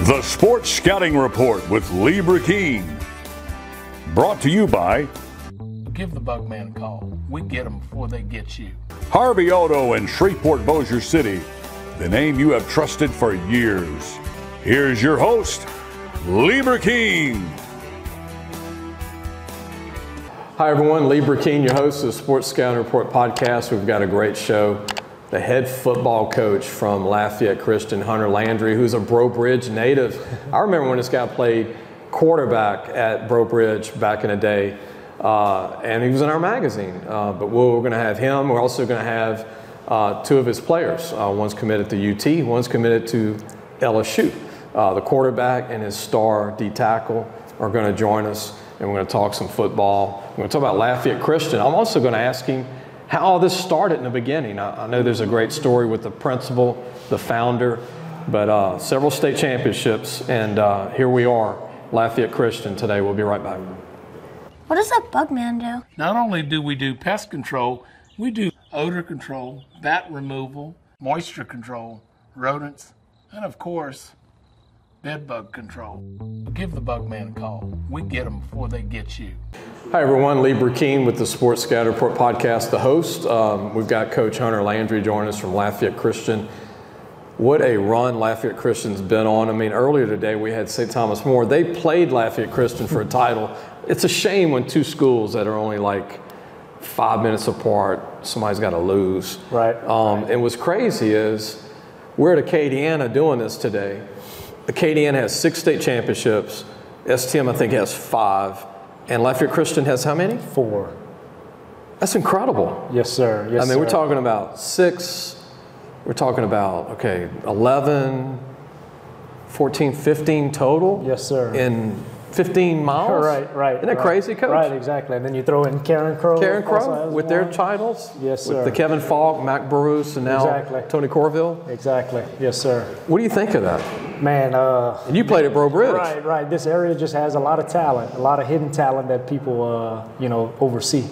The Sports Scouting Report with Lee Burkeen. Brought to you by Give the Bugman a call. We get them before they get you. Harvey Auto in Shreveport, Bossier City, the name you have trusted for years. Here's your host, Lee Burkeen. Hi everyone, Lee Burkeen, your host of the Sports Scouting Report podcast. We've got a great show. The head football coach from Lafayette Christian, Hunter Landry, who's a Breaux Bridge native. I remember when this guy played quarterback at Breaux Bridge back in the day, and he was in our magazine. But we're going to have him. We're also going to have two of his players. One's committed to UT, one's committed to LSU. The quarterback and his star D tackle are going to join us, and we're going to talk some football. We're going to talk about Lafayette Christian. I'm also going to ask him how all this started in the beginning. I know there's a great story with the principal, the founder, but several state championships, and here we are, Lafayette Christian today. We'll be right back. What does that Bugman do? Not only do we do pest control, we do odor control, bat removal, moisture control, rodents, and of course, bed bug control. Give the Bugman a call. We get them before they get you. Hi everyone, Lee Burkeen with the Sports Scouting Report podcast, the host. We've got Coach Hunter Landry joining us from Lafayette Christian. What a run Lafayette Christian's been on. I mean, earlier today we had St. Thomas More. They played Lafayette Christian for a title. It's a shame when two schools that are only like 5 minutes apart, somebody's got to lose. Right. And what's crazy is we're at Acadiana doing this today. Acadiana has 6 state championships. STM, I think, has 5. And Lafayette Christian has how many? 4. That's incredible. Yes, sir. Yes, I mean, sir. we're talking about 6. We're talking about, 11, 14, 15 total? Yes, sir. In 15 miles? Right. Isn't that crazy, Coach? Right, exactly. And then you throw in Karen Crow. With their titles? Yes, sir. With the Kevin Falk, Mac Bruce, and now Tony Corville? Exactly. Yes, sir. What do you think of that? Man, and you played at Breaux Bridge. Right. This area just has a lot of talent, a lot of hidden talent that people, oversee.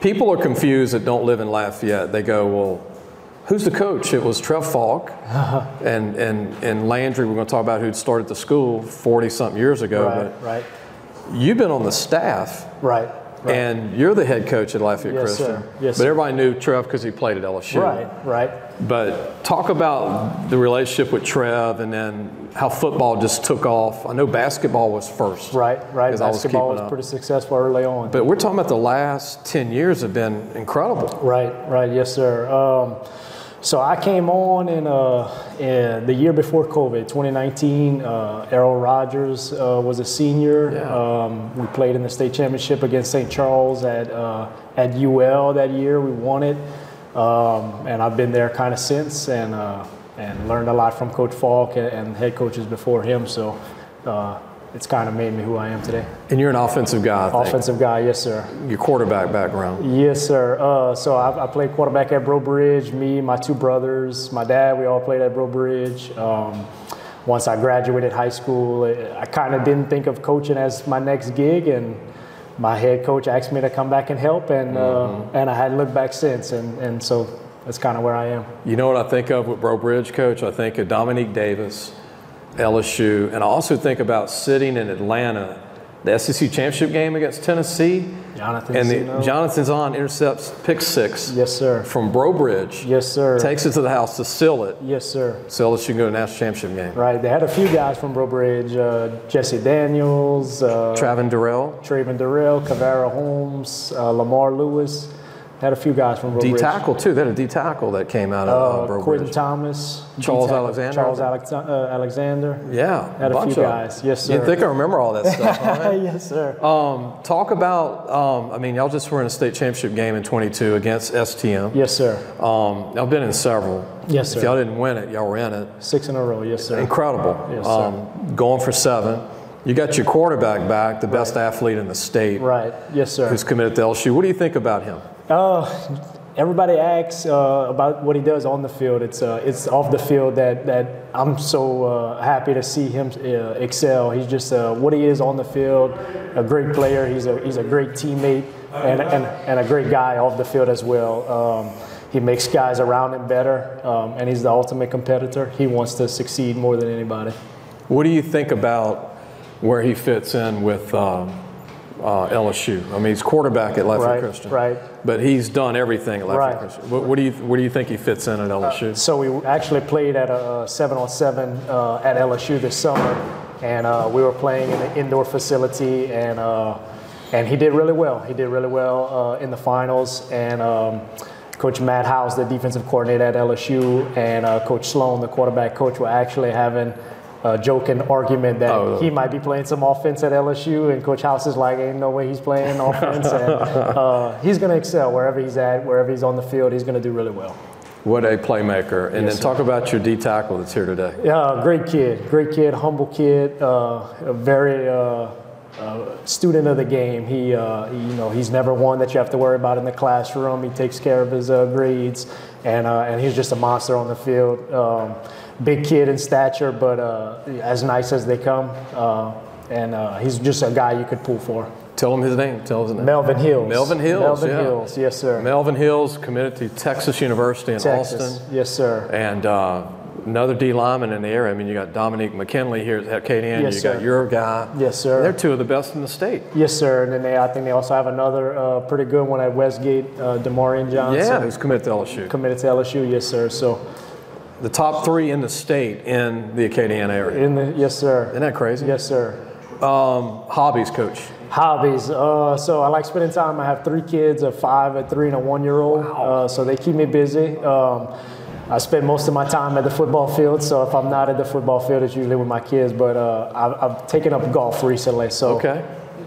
People are confused that don't live in Lafayette. They go, well, who's the coach? It was Trev Falk and Landry. We're going to talk about who'd started the school 40-something years ago. Right. You've been on the staff. Right. And you're the head coach at Lafayette Christian. Sir. Yes, but sir. everybody knew Trev because he played at LSU. Right. But talk about the relationship with Trev and then how football just took off. I know basketball was first. Right. Basketball was pretty successful early on. But we're talking about the last 10 years have been incredible. Right. Yes, sir. So I came on in the year before COVID, 2019. Errol Rogers was a senior. Yeah. We played in the state championship against St. Charles at UL that year. We won it, and I've been there kind of since, and learned a lot from Coach Falk and head coaches before him. So it's kind of made me who I am today. And you're an offensive guy, I think. Offensive guy, yes, sir. Your quarterback background. Yes, sir. So I played quarterback at Breaux Bridge. Me, my 2 brothers, my dad, we all played at Breaux Bridge. Once I graduated high school, I kind of didn't think of coaching as my next gig, and my head coach asked me to come back and help, and I hadn't looked back since, and so that's kind of where I am. You know what I think of with Breaux Bridge, Coach? I think of Dominique Davis, LSU, and I also think about sitting in Atlanta, the SEC championship game against Tennessee. Jonathan Zahn intercepts pick 6. Yes, sir. From Breaux Bridge. Yes, sir. Takes it to the house to seal it. Yes, sir. So LSU can go to the national championship game. Right. They had a few guys from Breaux Bridge: Jesse Daniels, Traven Durrell, Kavara Holmes, Lamar Lewis. Had a few guys from Breaux Bridge. D-tackle, too. They had a D-tackle that came out of Breaux Bridge. Quentin Thomas. Charles Alexander. Yeah. Had a few guys. Yes, sir. You'd think I remember all that stuff, huh? Yes, sir. Talk about, y'all just were in a state championship game in 22 against STM. Yes, sir. Y'all been in several. Yes, sir. If y'all didn't win it, y'all were in it. 6 in a row, yes, sir. Incredible. Yes, sir. Going for 7. You got your quarterback back, the best athlete in the state. Right. Yes, sir. Who's committed to LSU. What do you think about him? Everybody asks about what he does on the field. It's off the field that I'm so happy to see him excel. He's just what he is on the field, a great player. He's a great teammate and a great guy off the field as well. He makes guys around him better, and he's the ultimate competitor. He wants to succeed more than anybody. What do you think about where he fits in with LSU? I mean, he's quarterback at Lafayette Christian, right? But he's done everything at Lafayette Christian. Where do you think he fits in at LSU? So we actually played at a 7-on-7 at LSU this summer, and we were playing in the indoor facility, and he did really well. He did really well in the finals, and Coach Matt House, the defensive coordinator at LSU, and Coach Sloan, the quarterback coach, were actually having a joking argument that he might be playing some offense at LSU, and Coach House is like, ain't no way he's playing offense. And he's going to excel wherever he's at, wherever he's on the field. He's going to do really well. What a playmaker. And then talk about your D tackle that's here today. Yeah, great kid, humble kid, a very student of the game. He's never one that you have to worry about in the classroom. He takes care of his grades, and he's just a monster on the field. Big kid in stature, but as nice as they come, and he's just a guy you could pull for. Tell him his name. Melvin Hills. Melvin Hills, yes, sir. Melvin Hills, committed to Texas University in Austin. Yes, sir. And another D lineman in the area. I mean, you got Dominique McKinley here at KDN. Yes, sir. Got your guy. Yes, sir. They're two of the best in the state. Yes, sir. And then I think they also have another pretty good one at Westgate, Demarion Johnson. Yeah, who's committed to LSU. Committed to LSU, yes, sir. So the top three in the state in the Acadiana area. Yes, sir. Isn't that crazy? Yes, sir. Hobbies, Coach. Hobbies. So I like spending time. I have 3 kids, a 5, a 3, and a 1-year-old. Wow. So they keep me busy. I spend most of my time at the football field. So if I'm not at the football field, it's usually with my kids. But I've taken up golf recently. So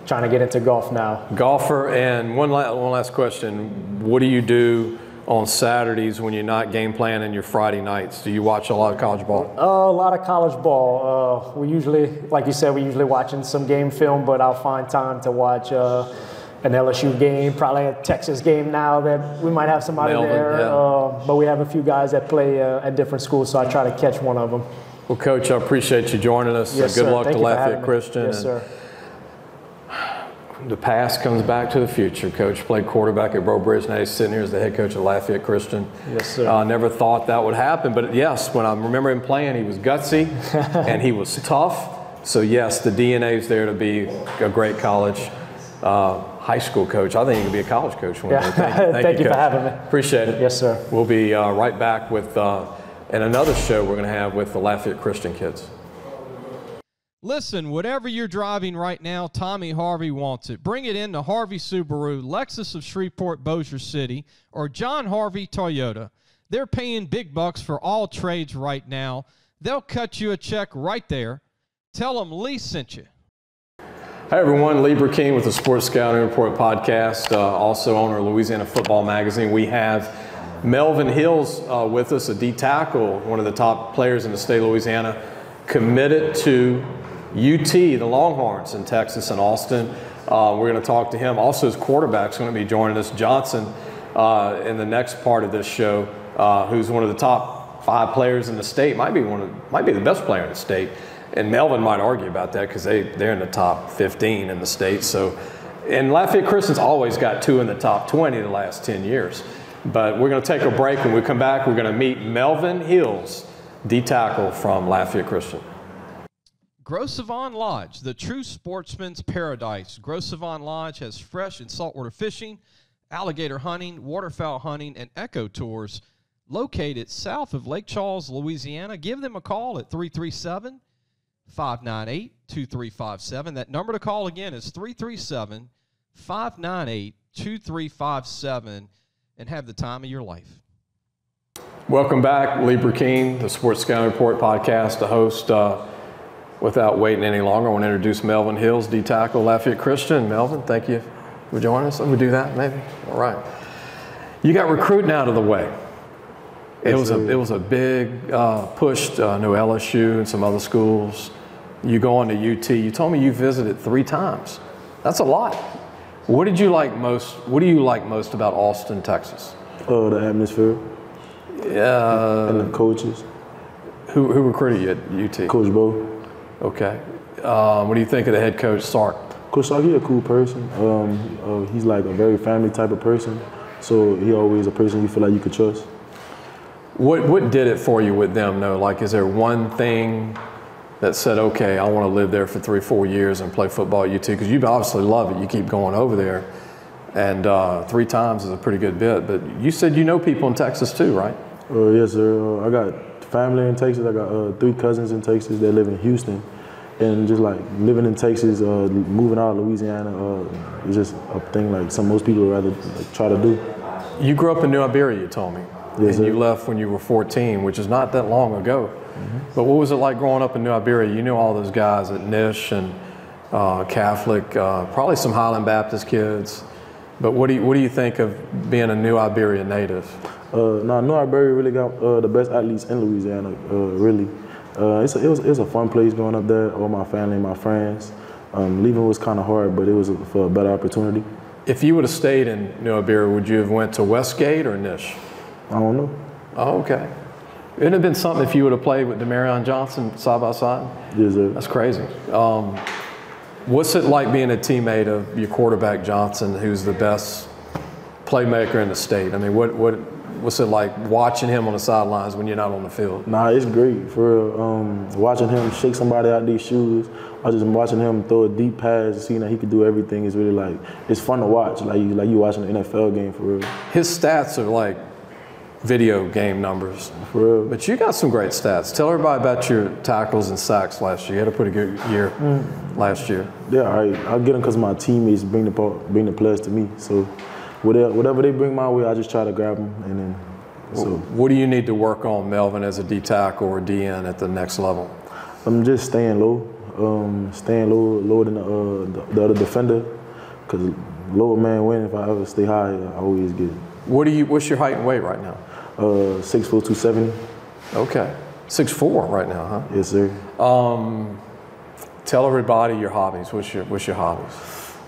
trying to get into golf now. Golfer. And one last question. What do you do on Saturdays when you're not game planning your Friday nights? Do you watch a lot of college ball? A lot of college ball. We usually, like you said, we usually watching some game film, but I'll find time to watch an LSU game, probably a Texas game now that we might have somebody Melvin, there. yeah. But we have a few guys that play at different schools, so I try to catch one of them. Well, Coach, I appreciate you joining us. Yes, Good sir. luck Thank to you for Lafayette having me. Christian. Yes, sir. The past comes back to the future. Coach played quarterback at Breaux Bridge. Now he's sitting here as the head coach of Lafayette Christian. Yes, sir. Never thought that would happen, but yes, when I remember him playing, he was gutsy and he was tough. So yes, the DNA is there to be a great college high school coach. I think he could be a college coach one day. Thank you for having me. Appreciate it. Yes, sir. We'll be right back with in another show we're going to have with the Lafayette Christian kids. Listen, whatever you're driving right now, Tommy Harvey wants it. Bring it in to Harvey Subaru, Lexus of Shreveport, Bossier City, or John Harvey Toyota. They're paying big bucks for all trades right now. They'll cut you a check right there. Tell them Lee sent you. Hi everyone, Lee Burkeen with the Sports Scouting Report podcast, also owner of Louisiana Football Magazine. We have Melvin Hills with us, a D tackle, one of the top players in the state of Louisiana, committed to UT, the Longhorns in Texas and Austin. We're going to talk to him. Also, his quarterback's going to be joining us, Johnson, in the next part of this show, who's one of the top 5 players in the state. Might be the best player in the state. And Melvin might argue about that because they're in the top 15 in the state. So, and Lafayette Christian's always got 2 in the top 20 the last 10 years. But we're going to take a break. When we come back, we're going to meet Melvin Hills, D tackle from Lafayette Christian. Gros Savon Lodge, the true sportsman's paradise. Gros Savon Lodge has fresh and saltwater fishing, alligator hunting, waterfowl hunting, and eco tours located south of Lake Charles, Louisiana. Give them a call at 337-598-2357. That number to call again is 337-598-2357, and have the time of your life. Welcome back, Lee Burkeen, the Sports Scouting Report podcast, the host. Without waiting any longer, I want to introduce Melvin Hills, D tackle, Lafayette Christian. Melvin, thank you for joining us. Let me do that, maybe. All right. You got recruiting out of the way. It was a big push to LSU and some other schools. You go on to UT. You told me you visited 3 times. That's a lot. What did you like most? What do you like most about Austin, Texas? The atmosphere. Yeah. And the coaches. Who recruited you at UT? Coach Bo. Okay. What do you think of the head coach, Sark? Coach Sark, he's a cool person. He's like a very family type of person. So he always a person you feel like you could trust. What did it for you with them, though? Like, is there one thing that said, okay, I want to live there for 3-4 years and play football at UT? Because you obviously love it. You keep going over there. And 3 times is a pretty good bit. But you said you know people in Texas too, right? Yes, sir. I got family in Texas. I got 3 cousins in Texas that live in Houston. And just like living in Texas, moving out of Louisiana, is just a thing like most people would rather try to do. You grew up in New Iberia, you told me. Yes, and sir. you left when you were 14, which is not that long ago. But what was it like growing up in New Iberia? You knew all those guys at Nish and Catholic, probably some Highland Baptist kids. But what do you think of being a New Iberia native? New Iberia really got the best athletes in Louisiana, really. It was a fun place growing up there, all my family, my friends. Leaving was kind of hard, but it was for a better opportunity. If you would have stayed in New Iberia, would you have went to Westgate or Nish? I don't know. Oh, okay. It'd have been something if you would have played with Demarion Johnson side by side? Yes, sir. That's crazy. What's it like being a teammate of your quarterback Johnson, who's the best playmaker in the state? I mean, what's it like watching him on the sidelines when you're not on the field? Nah, it's great. For watching him shake somebody out these shoes, or just watching him throw a deep pass, seeing that he can do everything is really like, it's fun to watch. Like you watching an NFL game for real. His stats are like video game numbers. For real. But you got some great stats. Tell everybody about your tackles and sacks last year. You had a pretty good year last year. Yeah, I get them because my teammates bring the players to me. So whatever they bring my way, I just try to grab them. And then, so. What do you need to work on, Melvin, as a D tackle or DN at the next level? I'm just staying low, lower than the other defender. Because lower man win. If I ever stay high, I always get it. What's your height and weight right now? 6'4", 270. Okay, 6'4" right now, huh? Yes, sir. Tell everybody your hobbies. What's your hobbies?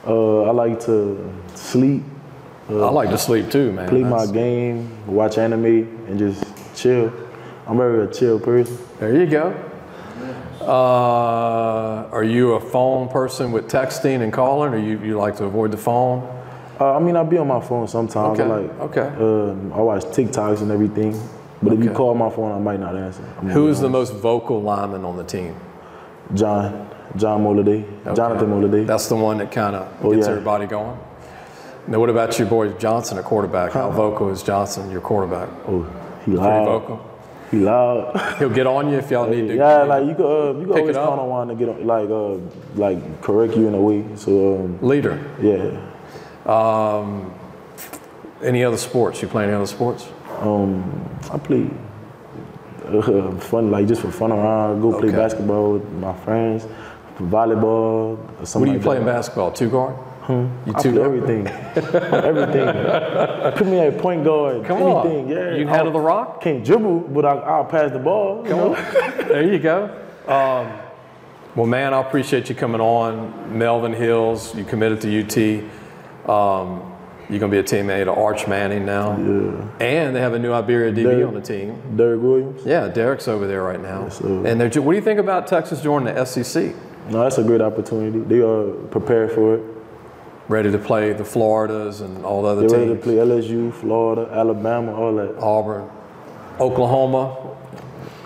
I like to sleep. I like to sleep too, man. Play my game, watch anime, and just chill. I'm very a chill person. There you go. Are you a phone person with texting and calling, or you like to avoid the phone? I mean, I be on my phone sometimes. Okay. I watch TikToks and everything. But if you call my phone, I might not answer. Who is the most vocal lineman on the team? John Moladay. Okay. Jonathan Moladay. That's the one that kind of gets everybody going? Now, what about your boy Johnson, a quarterback? How vocal is Johnson, your quarterback? Oh, he loud. Pretty vocal? He loud. He'll get on you if y'all need to. Yeah, like you could always count on one to get on, like correct you in a way. So leader. Yeah. Any other sports? You play any other sports? I play fun, like just for fun around. Go play basketball with my friends, volleyball. What do you play in basketball? 2 guard? You I play everything. Everything. Put me at point guard. Come anything. On. Yeah. You can handle the rock? Can't dribble, but I'll pass the ball. Come on. There you go. Well, man, I appreciate you coming on. Melvin Hills, you committed to UT. You're going to be a teammate of Arch Manning now. Yeah. And they have a new Iberia DB on the team. Derek Williams? Yeah, Derek's over there right now. Yes, and what do you think about Texas joining the SEC? No, that's a great opportunity. They are prepared for it. Ready to play the Floridas and all the other teams? They're ready to play LSU, Florida, Alabama, all that. Auburn, Oklahoma.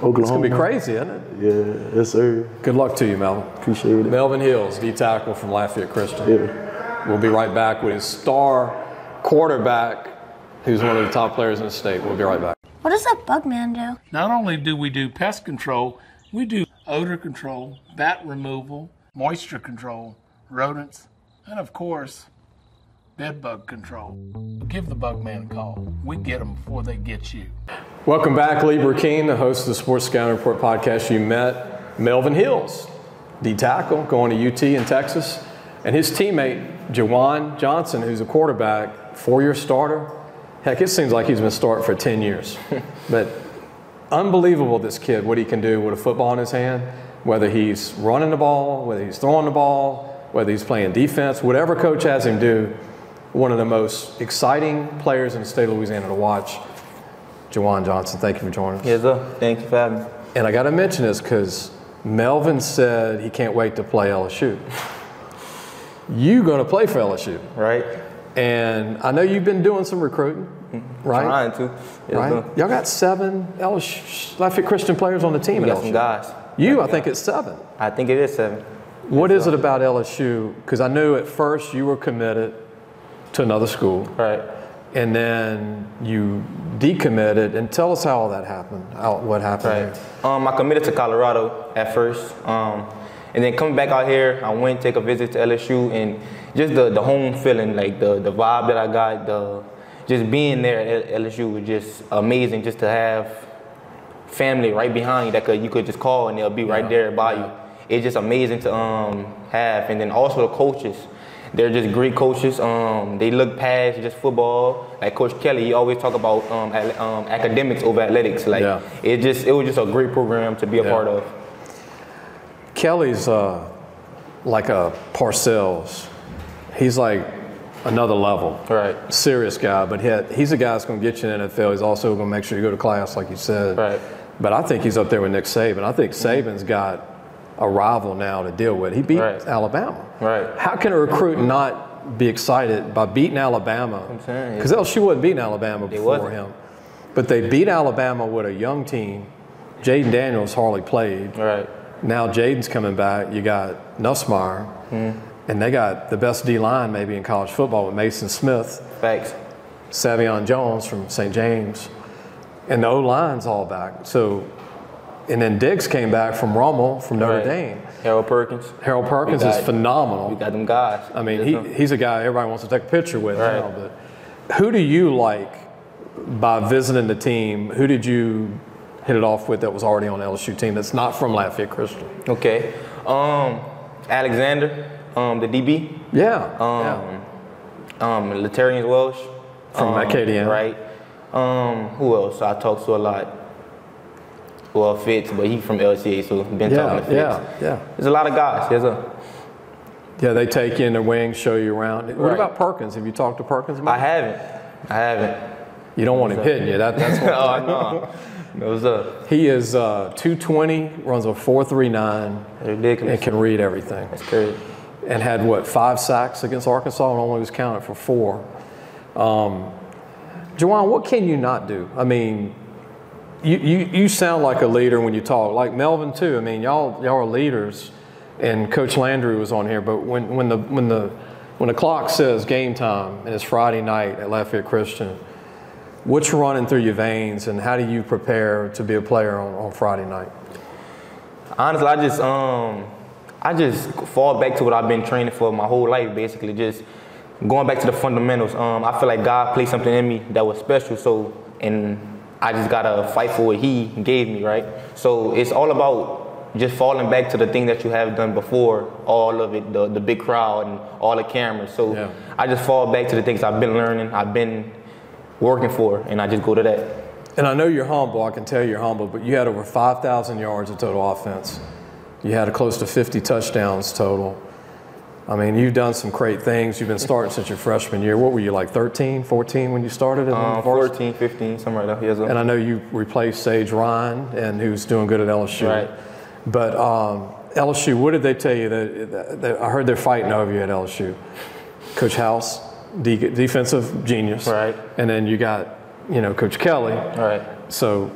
It's going to be crazy, isn't it? Yeah, yes, sir. Good luck to you, Melvin. Appreciate it. Melvin Hills, D tackle from Lafayette Christian. Yeah. We'll be right back with his star quarterback, who's one of the top players in the state. We'll be right back. What does that bug man do? Not only do we do pest control, we do odor control, bat removal, moisture control, rodents, and of course, bed bug control. Give the bug man a call. We get them before they get you. Welcome back, Lee Burkeen, the host of the Sports Scouting Report podcast. You met Melvin Hills, D tackle, going to UT in Texas, and his teammate, Juwan Johnson, who's a quarterback, 4-year starter. Heck, it seems like he's been starting for 10 years. But unbelievable, this kid, what he can do with a football in his hand, whether he's running the ball, whether he's throwing the ball, whether he's playing defense, whatever coach has him do, one of the most exciting players in the state of Louisiana to watch. Juwan Johnson, thank you for joining us. Yes, sir. Thank you for having me. And I got to mention this because Melvin said he can't wait to play LSU. You're going to play for LSU. Right. And I know you've been doing some recruiting, right? Trying to. Yes, right? Sir. Y'all got 7 LSU Lafayette Christian players on the team. We at got LSU. some guys. I think it's 7. I think it is 7. What is it about LSU? Because I knew at first you were committed to another school. Right. And then you decommitted. And tell us how all that happened, what happened there. I committed to Colorado at first. And then coming back out here, I went to take a visit to LSU, and just the home feeling, like the vibe that I got, just being there at LSU was just amazing, just to have family right behind you that you could just call and they'll be right there by you. It's just amazing to have. And then also the coaches. They're just great coaches. They look past just football. Like Coach Kelly, he always talk about academics over athletics. Like it was just a great program to be a part of. Kelly's like a Parcells. He's like another level. Right. Serious guy, but he's a guy that's going to get you in the NFL. He's also going to make sure you go to class, like you said. Right. But I think he's up there with Nick Saban. I think Saban's got a rival now to deal with. He beat Alabama. Right. How can a recruit not be excited by beating Alabama? Because LSU wasn't beating Alabama before him. But they beat Alabama with a young team. Jaden Daniels hardly played. Right. Now Jaden's coming back. You got Nussmeier. And they got the best D-line maybe in college football with Mason Smith. Thanks. Savion Jones from St. James. And the O-line's all back. So, and then Diggs came back from Rummel from Notre Dame. Harold Perkins. Harold Perkins is phenomenal. We got them guys. I mean, he's a guy everybody wants to take a picture with now. But who do you like by visiting the team? Who did you hit it off with that was already on the LSU team that's not from Lafayette Christian? Okay. Alexander, the DB. Latarian Welsh. From Acadian. Right. Who else I talked to a lot? Well, Fitz, but he's from LCA, so been talking to Fitz. There's a lot of guys. They take you in their wings, show you around. What about Perkins? Have you talked to Perkins about I haven't. You don't want him hitting you. That's what I'm no. What's up? He is 220, runs a 4.39. Ridiculous. And can read everything. That's crazy. And had, 5 sacks against Arkansas and only was counted for 4. Juwan, what can you not do? I mean, you sound like a leader when you talk, like Melvin too. I mean, y'all are leaders, and Coach Landry was on here. But when the clock says game time and it's Friday night at Lafayette Christian, what's running through your veins, and how do you prepare to be a player on Friday night? Honestly, I just fall back to what I've been training for my whole life, basically, just going back to the fundamentals. I feel like God placed something in me that was special, and I just gotta fight for what He gave me, right? So it's all about just falling back to the thing that you have done before, all of it, the big crowd and all the cameras. So I just fall back to the things I've been learning, I've been working for, and I just go to that. And I know you're humble, I can tell you're humble, but you had over 5,000 yards of total offense. You had close to 50 touchdowns total. I mean, you've done some great things. You've been starting since your freshman year. What were you, like 13, 14 when you started? 14, 15, something like that. Yes, and I know you replaced Sage Ryan, and who's doing good at LSU. Right. But LSU, what did they tell you? That I heard they're fighting over you at LSU. Coach House, defensive genius. Right. And then you got, Coach Kelly. Right. So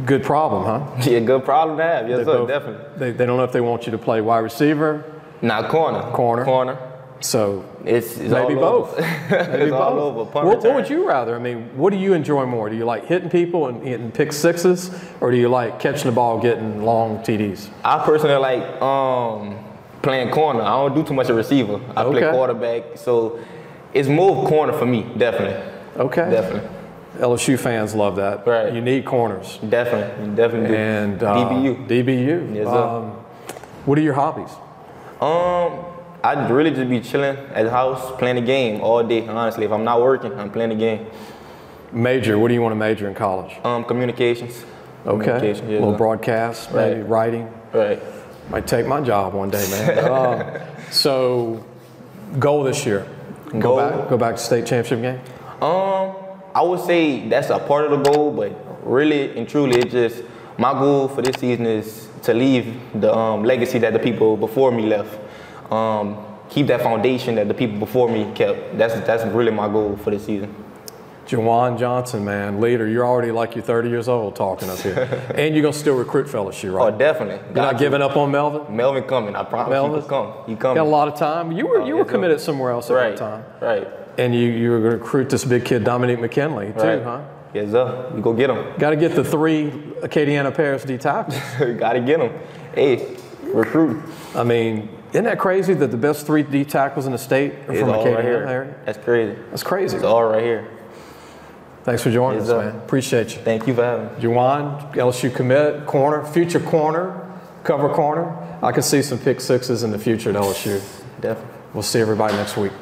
good problem, huh? Yeah, good problem to have. Yes, sir, definitely. They don't know if they want you to play wide receiver. Not corner. So it's maybe both. Maybe it's both. all over. What would you rather? I mean, what do you enjoy more? Do you like hitting people and hitting pick sixes, or do you like catching the ball, getting long TDs? I personally like playing corner. I don't do too much of receiver. I play quarterback, so it's more corner for me, definitely. Okay. Definitely. LSU fans love that. Right. You need corners. Definitely. You definitely do. And DBU. Yes, sir. What are your hobbies? I'd really just be chilling at the house, playing the game all day, honestly. If I'm not working, I'm playing the game. Major, what do you want to major in college? Communications. Okay. Communications, a little broadcast, maybe writing. Right. Might take my job one day, man. So, goal this year? Go back to state championship game? I would say that's a part of the goal, but really and truly, it's just my goal for this season is to leave the legacy that the people before me left. Keep that foundation that the people before me kept. That's really my goal for this season. Juwan Johnson, man, leader. You're already like you're 30 years old talking up here. And you're going to still recruit for LSU, right? Oh, definitely. You're not giving up on Melvin? Melvin coming. I promise. Melvin? He come. He coming. Got a lot of time. You were committed somewhere else at that time. Right. And you were going to recruit this big kid, Dominique McKinley, too, huh? Yes, sir. We go get him. Got to get the 3 Acadiana Paris D tackles. Got to get him. Hey, recruit. I mean, isn't that crazy that the best 3 D tackles in the state are from Acadiana area? That's crazy. That's crazy. It's all right here. Thanks for joining us, man. Appreciate you. Thank you for having me. Juwan, LSU commit, corner, future corner, cover corner. I can see some pick sixes in the future at LSU. Definitely. We'll see everybody next week.